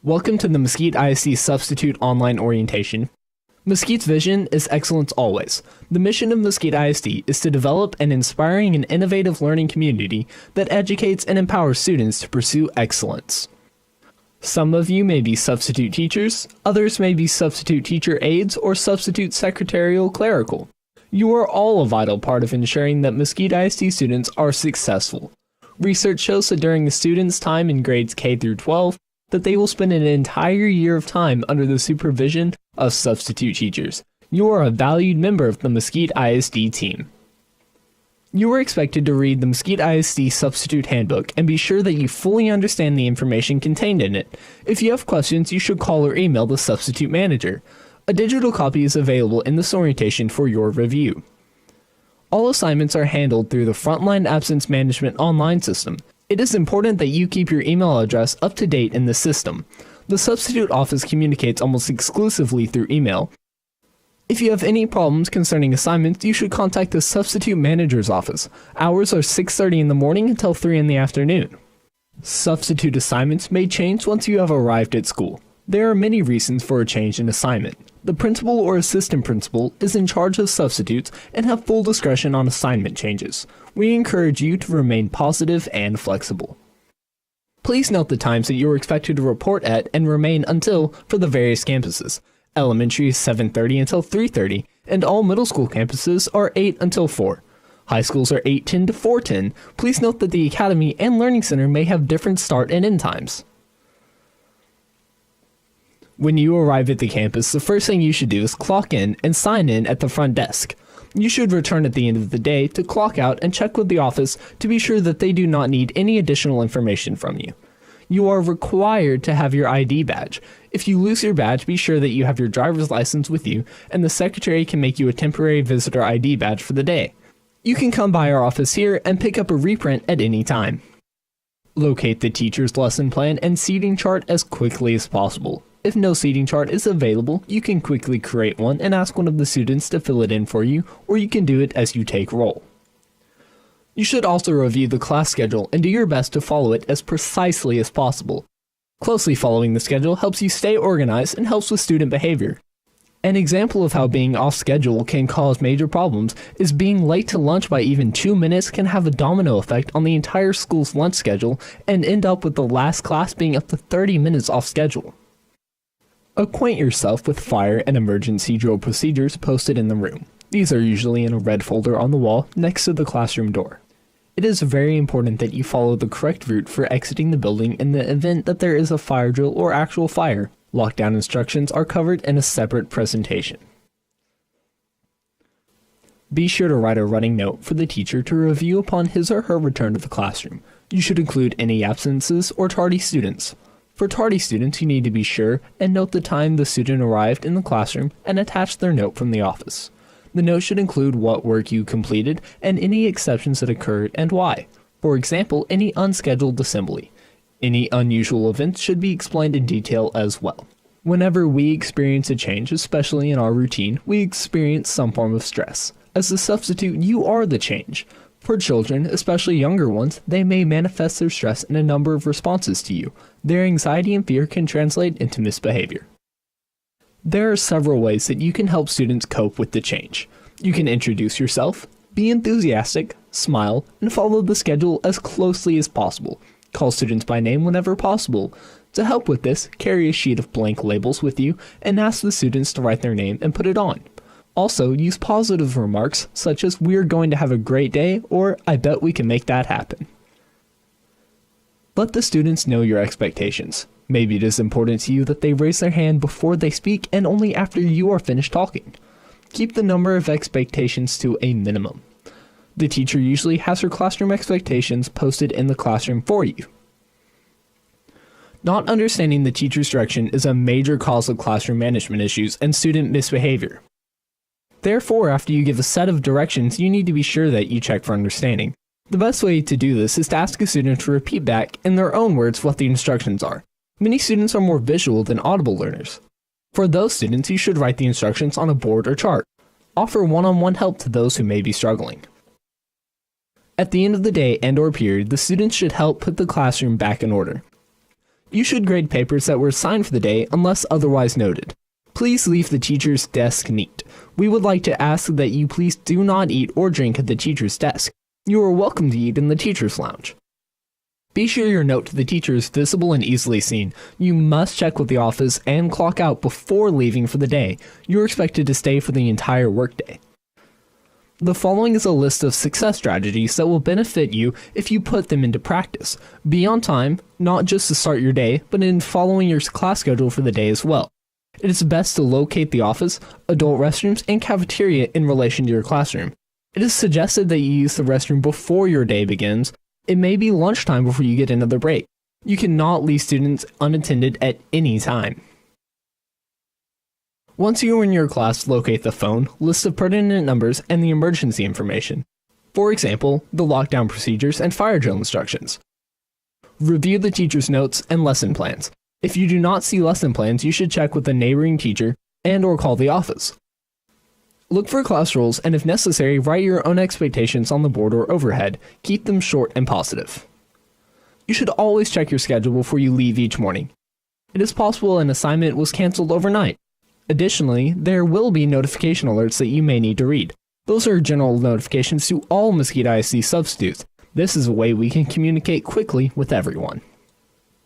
Welcome to the Mesquite ISD Substitute Online Orientation. Mesquite's vision is excellence always. The mission of Mesquite ISD is to develop an inspiring and innovative learning community that educates and empowers students to pursue excellence. Some of you may be substitute teachers, others may be substitute teacher aides or substitute secretarial clerical. You are all a vital part of ensuring that Mesquite ISD students are successful. Research shows that during the students' time in grades K through 12, that they will spend an entire year of time under the supervision of substitute teachers. You are a valued member of the Mesquite ISD team. You are expected to read the Mesquite ISD Substitute Handbook and be sure that you fully understand the information contained in it. If you have questions, you should call or email the substitute manager. A digital copy is available in this orientation for your review. All assignments are handled through the Frontline Absence Management online system. It is important that you keep your email address up to date in the system. The substitute office communicates almost exclusively through email. If you have any problems concerning assignments, you should contact the substitute manager's office. Hours are 6:30 in the morning until 3 in the afternoon. Substitute assignments may change once you have arrived at school. There are many reasons for a change in assignment. The principal or assistant principal is in charge of substitutes and have full discretion on assignment changes. We encourage you to remain positive and flexible. Please note the times that you are expected to report at and remain until for the various campuses. Elementary is 7:30 until 3:30, and all middle school campuses are 8 until 4. High schools are 8:10 to 4:10. Please note that the Academy and Learning Center may have different start and end times. When you arrive at the campus, the first thing you should do is clock in and sign in at the front desk. You should return at the end of the day to clock out and check with the office to be sure that they do not need any additional information from you. You are required to have your ID badge. If you lose your badge, be sure that you have your driver's license with you, and the secretary can make you a temporary visitor ID badge for the day. You can come by our office here and pick up a reprint at any time. Locate the teacher's lesson plan and seating chart as quickly as possible. If no seating chart is available, you can quickly create one and ask one of the students to fill it in for you, or you can do it as you take roll. You should also review the class schedule and do your best to follow it as precisely as possible. Closely following the schedule helps you stay organized and helps with student behavior. An example of how being off schedule can cause major problems is being late to lunch by even 2 minutes can have a domino effect on the entire school's lunch schedule and end up with the last class being up to 30 minutes off schedule. Acquaint yourself with fire and emergency drill procedures posted in the room. These are usually in a red folder on the wall next to the classroom door. It is very important that you follow the correct route for exiting the building in the event that there is a fire drill or actual fire. Lockdown instructions are covered in a separate presentation. Be sure to write a running note for the teacher to review upon his or her return to the classroom. You should include any absences or tardy students. For tardy students, you need to be sure and note the time the student arrived in the classroom and attach their note from the office. The note should include what work you completed and any exceptions that occurred and why. For example, any unscheduled assembly. Any unusual events should be explained in detail as well. Whenever we experience a change, especially in our routine, we experience some form of stress. As a substitute, you are the change. For children, especially younger ones, they may manifest their stress in a number of responses to you. Their anxiety and fear can translate into misbehavior. There are several ways that you can help students cope with the change. You can introduce yourself, be enthusiastic, smile, and follow the schedule as closely as possible. Call students by name whenever possible. To help with this, carry a sheet of blank labels with you and ask the students to write their name and put it on. Also, use positive remarks such as "We're going to have a great day" or "I bet we can make that happen." Let the students know your expectations. Maybe it is important to you that they raise their hand before they speak and only after you are finished talking. Keep the number of expectations to a minimum. The teacher usually has her classroom expectations posted in the classroom for you. Not understanding the teacher's direction is a major cause of classroom management issues and student misbehavior. Therefore, after you give a set of directions, you need to be sure that you check for understanding. The best way to do this is to ask a student to repeat back in their own words what the instructions are. Many students are more visual than audible learners. For those students, you should write the instructions on a board or chart. Offer one-on-one help to those who may be struggling. At the end of the day and/or period, the students should help put the classroom back in order. You should grade papers that were assigned for the day unless otherwise noted. Please leave the teacher's desk neat. We would like to ask that you please do not eat or drink at the teacher's desk. You are welcome to eat in the teacher's lounge. Be sure your note to the teacher is visible and easily seen. You must check with the office and clock out before leaving for the day. You're expected to stay for the entire workday. The following is a list of success strategies that will benefit you if you put them into practice. Be on time, not just to start your day, but in following your class schedule for the day as well. It is best to locate the office, adult restrooms, and cafeteria in relation to your classroom. It is suggested that you use the restroom before your day begins. It may be lunchtime before you get another break. You cannot leave students unattended at any time. Once you are in your class, locate the phone, list of pertinent numbers, and the emergency information. For example, the lockdown procedures and fire drill instructions. Review the teacher's notes and lesson plans. If you do not see lesson plans, you should check with the neighboring teacher and/or call the office. Look for class rules, and if necessary, write your own expectations on the board or overhead. Keep them short and positive. You should always check your schedule before you leave each morning. It is possible an assignment was canceled overnight. Additionally, there will be notification alerts that you may need to read. Those are general notifications to all Mesquite ISD substitutes. This is a way we can communicate quickly with everyone.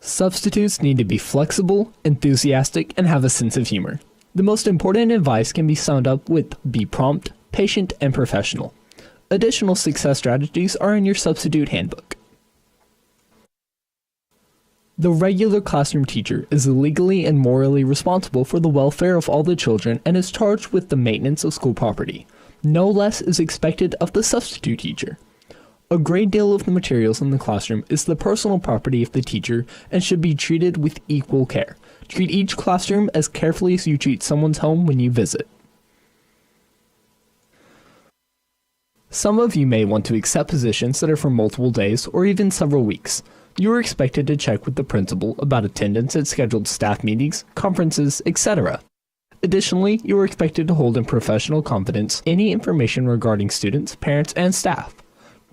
Substitutes need to be flexible, enthusiastic, and have a sense of humor. The most important advice can be summed up with be prompt, patient, and professional. Additional success strategies are in your substitute handbook. The regular classroom teacher is legally and morally responsible for the welfare of all the children and is charged with the maintenance of school property. No less is expected of the substitute teacher. A great deal of the materials in the classroom is the personal property of the teacher and should be treated with equal care. Treat each classroom as carefully as you treat someone's home when you visit. Some of you may want to accept positions that are for multiple days or even several weeks. You are expected to check with the principal about attendance at scheduled staff meetings, conferences, etc. Additionally, you are expected to hold in professional confidence any information regarding students, parents, and staff.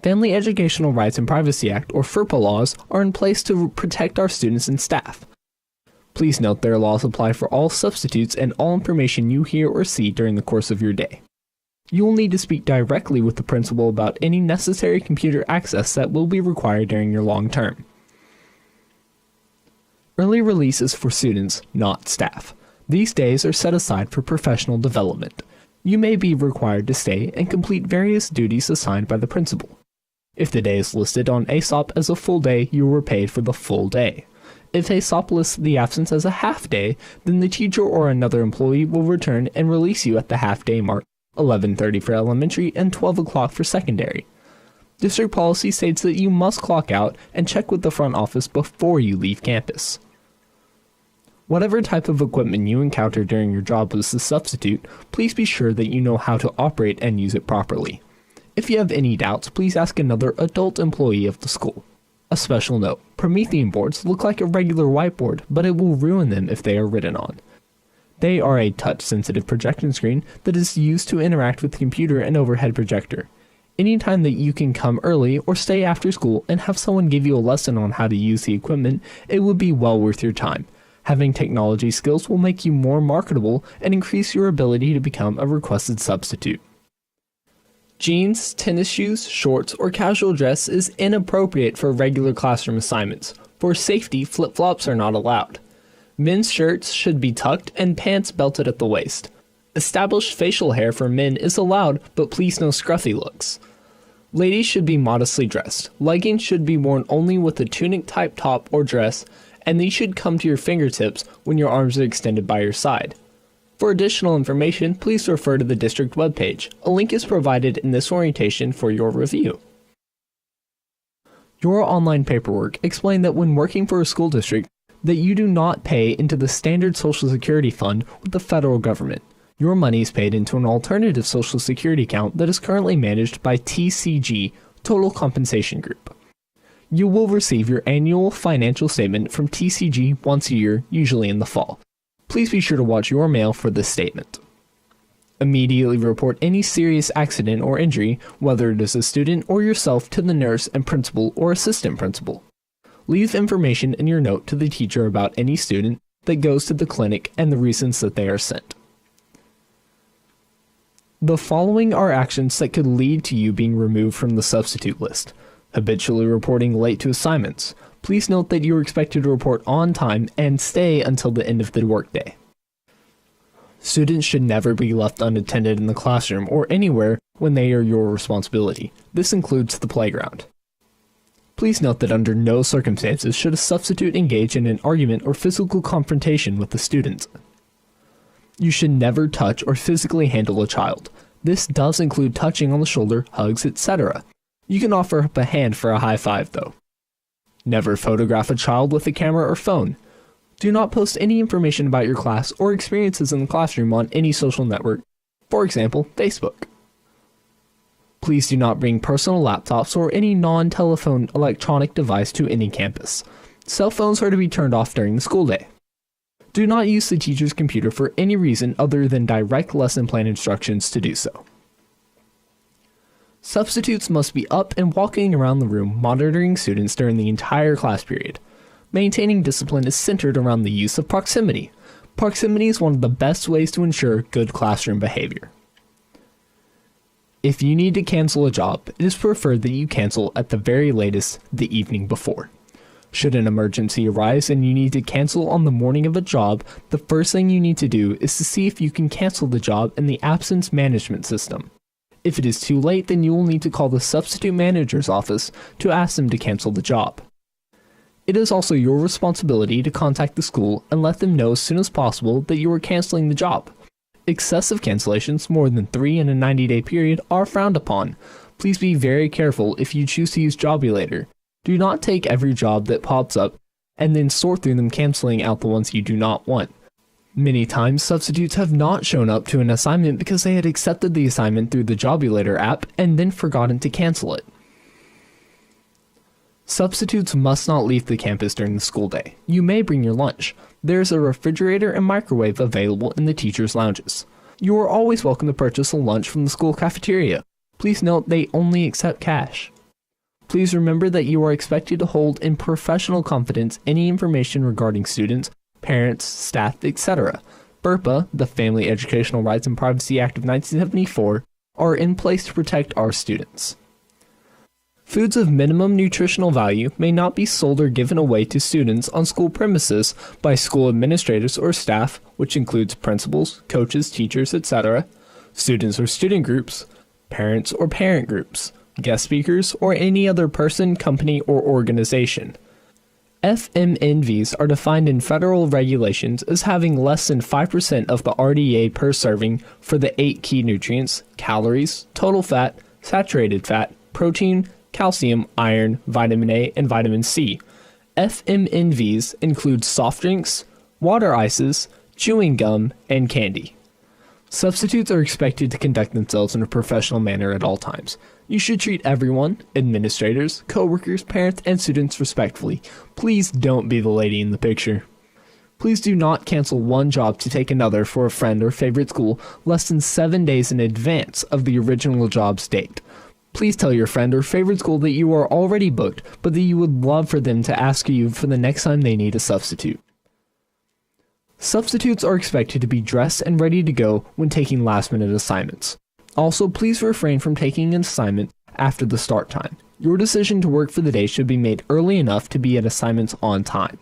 Family Educational Rights and Privacy Act, or FERPA laws, are in place to protect our students and staff. Please note their laws apply for all substitutes and all information you hear or see during the course of your day. You will need to speak directly with the principal about any necessary computer access that will be required during your long term. Early release is for students, not staff. These days are set aside for professional development. You may be required to stay and complete various duties assigned by the principal. If the day is listed on ASOP as a full day, you are paid for the full day. If ASOP lists the absence as a half day, then the teacher or another employee will return and release you at the half day mark, 11:30 for elementary and 12 o'clock for secondary. District policy states that you must clock out and check with the front office before you leave campus. Whatever type of equipment you encounter during your job as a substitute, please be sure that you know how to operate and use it properly. If you have any doubts, please ask another adult employee of the school. A special note, Promethean boards look like a regular whiteboard, but it will ruin them if they are written on. They are a touch-sensitive projection screen that is used to interact with the computer and overhead projector. Anytime that you can come early or stay after school and have someone give you a lesson on how to use the equipment, it would be well worth your time. Having technology skills will make you more marketable and increase your ability to become a requested substitute. Jeans, tennis shoes, shorts, or casual dress is inappropriate for regular classroom assignments. For safety, flip-flops are not allowed. Men's shirts should be tucked and pants belted at the waist. Established facial hair for men is allowed, but please no scruffy looks. Ladies should be modestly dressed. Leggings should be worn only with a tunic-type top or dress, and these should come to your fingertips when your arms are extended by your side. For additional information, please refer to the district webpage. A link is provided in this orientation for your review. Your online paperwork explained that when working for a school district, that you do not pay into the standard Social Security fund with the federal government. Your money is paid into an alternative Social Security account that is currently managed by TCG, Total Compensation Group. You will receive your annual financial statement from TCG once a year, usually in the fall. Please be sure to watch your mail for this statement. Immediately report any serious accident or injury, whether it is a student or yourself, to the nurse and principal or assistant principal. Leave information in your note to the teacher about any student that goes to the clinic and the reasons that they are sent. The following are actions that could lead to you being removed from the substitute list. Habitually reporting late to assignments. Please note that you are expected to report on time and stay until the end of the workday. Students should never be left unattended in the classroom or anywhere when they are your responsibility. This includes the playground. Please note that under no circumstances should a substitute engage in an argument or physical confrontation with the students. You should never touch or physically handle a child. This does include touching on the shoulder, hugs, etc. You can offer up a hand for a high five though. Never photograph a child with a camera or phone. Do not post any information about your class or experiences in the classroom on any social network, for example, Facebook. Please do not bring personal laptops or any non-telephone electronic device to any campus. Cell phones are to be turned off during the school day. Do not use the teacher's computer for any reason other than direct lesson plan instructions to do so. Substitutes must be up and walking around the room monitoring students during the entire class period. Maintaining discipline is centered around the use of proximity. Proximity is one of the best ways to ensure good classroom behavior. If you need to cancel a job, it is preferred that you cancel at the very latest the evening before. Should an emergency arise and you need to cancel on the morning of a job, the first thing you need to do is to see if you can cancel the job in the absence management system. If it is too late, then you will need to call the substitute manager's office to ask them to cancel the job. It is also your responsibility to contact the school and let them know as soon as possible that you are canceling the job. Excessive cancellations, more than 3 in a 90-day period, are frowned upon. Please be very careful if you choose to use Jobulator. Do not take every job that pops up and then sort through them, canceling out the ones you do not want. Many times, substitutes have not shown up to an assignment because they had accepted the assignment through the Jobulator app and then forgotten to cancel it. Substitutes must not leave the campus during the school day. You may bring your lunch. There is a refrigerator and microwave available in the teachers' lounges. You are always welcome to purchase a lunch from the school cafeteria. Please note they only accept cash. Please remember that you are expected to hold in professional confidence any information regarding students, parents, staff, etc. FERPA, the Family Educational Rights and Privacy Act of 1974, are in place to protect our students. Foods of minimum nutritional value may not be sold or given away to students on school premises by school administrators or staff, which includes principals, coaches, teachers, etc., students or student groups, parents or parent groups, guest speakers, or any other person, company, or organization. FMNVs are defined in federal regulations as having less than 5% of the RDA per serving for the 8 key nutrients: calories, total fat, saturated fat, protein, calcium, iron, vitamin A, and vitamin C. FMNVs include soft drinks, water ices, chewing gum, and candy. Substitutes are expected to conduct themselves in a professional manner at all times. You should treat everyone, administrators, coworkers, parents, and students respectfully. Please don't be the lady in the picture. Please do not cancel one job to take another for a friend or favorite school less than 7 days in advance of the original job's date. Please tell your friend or favorite school that you are already booked, but that you would love for them to ask you for the next time they need a substitute. Substitutes are expected to be dressed and ready to go when taking last-minute assignments. Also, please refrain from taking an assignment after the start time. Your decision to work for the day should be made early enough to be at assignments on time.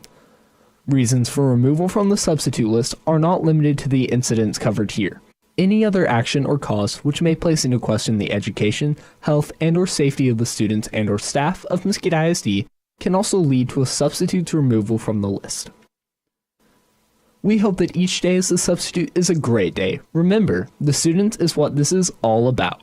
Reasons for removal from the substitute list are not limited to the incidents covered here. Any other action or cause which may place into question the education, health, and/or safety of the students and/or staff of Mesquite ISD can also lead to a substitute's removal from the list. We hope that each day as a substitute is a great day. Remember, the students is what this is all about.